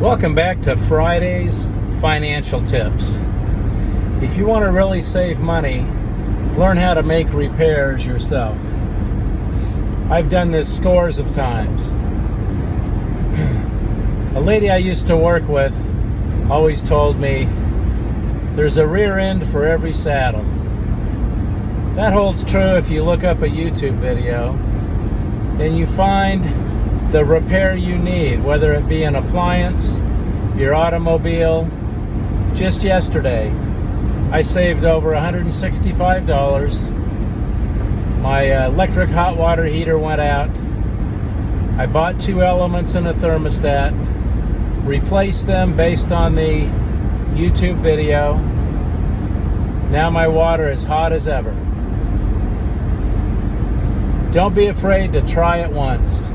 Welcome back to Friday's Financial Tips. If you want to really save money, learn how to make repairs yourself. I've done this scores of times. A lady I used to work with always told me, there's a rear end for every saddle. That holds true if you look up a YouTube video and you find the repair you need, whether it be an appliance, your automobile. Just yesterday, I saved over $165. My electric hot water heater went out. I bought 2 elements and a thermostat, replaced them based on the YouTube video. Now my water is hot as ever. Don't be afraid to try it once.